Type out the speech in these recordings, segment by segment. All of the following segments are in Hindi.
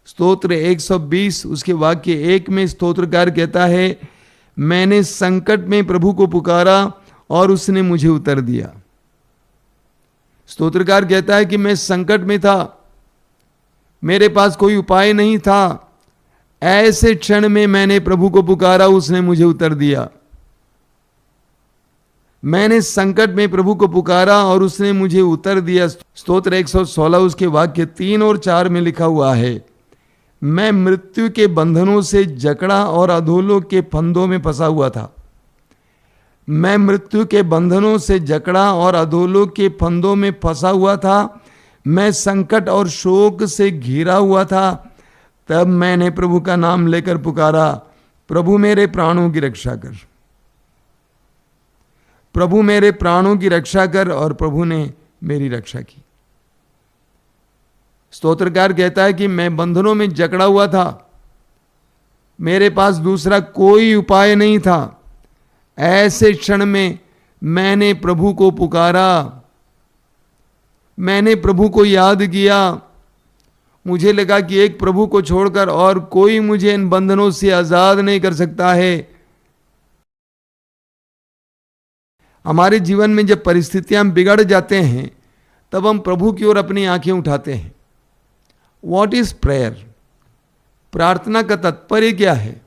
स्तोत्र 120 उसके वाक्य 1 में स्तोत्रकार कहता है, मैंने संकट में प्रभु को पुकारा और उसने मुझे उत्तर दिया। स्तोत्रकार कहता है कि मैं संकट में था, मेरे पास कोई उपाय नहीं था, ऐसे क्षण में मैंने प्रभु को पुकारा, उसने मुझे उत्तर दिया। मैंने संकट में प्रभु को पुकारा और उसने मुझे उत्तर दिया। स्तोत्र 116 उसके वाक्य 3 और 4 में लिखा हुआ है, मैं मृत्यु के बंधनों से जकड़ा और अधोलोक के फंदों में फंसा हुआ था। मैं मृत्यु के बंधनों से जकड़ा और अधोलोक के फंदों में फंसा हुआ था। मैं संकट और शोक से घिरा हुआ था। तब मैंने प्रभु का नाम लेकर पुकारा, प्रभु मेरे प्राणों की रक्षा कर, प्रभु मेरे प्राणों की रक्षा कर, और प्रभु ने मेरी रक्षा की। स्तोत्रकार कहता है कि मैं बंधनों में जकड़ा हुआ था, मेरे पास दूसरा कोई उपाय नहीं था। ऐसे क्षण में मैंने प्रभु को पुकारा, मैंने प्रभु को याद किया। मुझे लगा कि एक प्रभु को छोड़कर और कोई मुझे इन बंधनों से आजाद नहीं कर सकता है। हमारे जीवन में जब परिस्थितियां बिगड़ जाते हैं तब हम प्रभु की ओर अपनी आंखें उठाते हैं। What is prayer? प्रार्थना का तात्पर्य क्या है?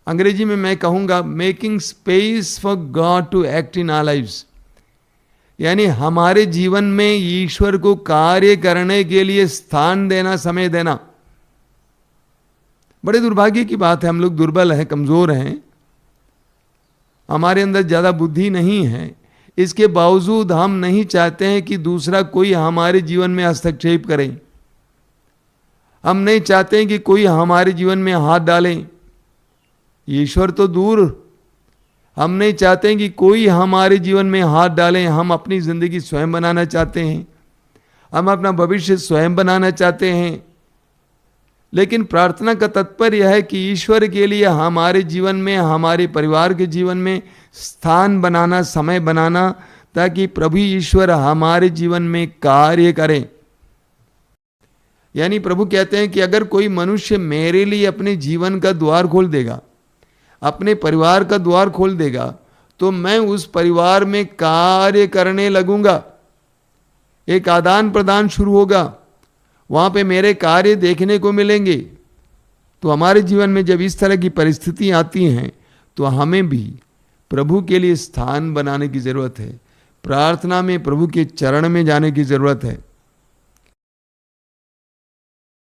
अंग्रेजी में मैं कहूंगा making space for God to act in our lives, यानी हमारे जीवन में ईश्वर को कार्य करने के लिए स्थान देना, समय देना। बड़े दुर्भाग्य की बात है, हम लोग दुर्बल हैं, कमजोर हैं, हमारे अंदर ज्यादा बुद्धि नहीं है। इसके बावजूद हम नहीं चाहते हैं कि दूसरा कोई हमारे जीवन में हस्तक्षेप करे। हम नहीं चाहते हैं कि कोई हमारे जीवन में हाथ डाले, ईश्वर तो दूर। हम नहीं चाहते हैं कि कोई हमारे जीवन में हाथ डालें। हम अपनी जिंदगी स्वयं बनाना चाहते हैं, हम अपना भविष्य स्वयं बनाना चाहते हैं। लेकिन प्रार्थना का तात्पर्य है कि ईश्वर के लिए हमारे जीवन में, हमारे परिवार के जीवन में स्थान बनाना, समय बनाना, ताकि प्रभु ईश्वर हमारे जीवन में कार्य करें। यानी प्रभु कहते हैं कि अगर कोई मनुष्य मेरे लिए अपने जीवन का द्वार खोल देगा, अपने परिवार का द्वार खोल देगा, तो मैं उस परिवार में कार्य करने लगूंगा। एक आदान प्रदान शुरू होगा, वहां पे मेरे कार्य देखने को मिलेंगे। तो हमारे जीवन में जब इस तरह की परिस्थिति आती हैं तो हमें भी प्रभु के लिए स्थान बनाने की जरूरत है, प्रार्थना में प्रभु के चरण में जाने की जरूरत है।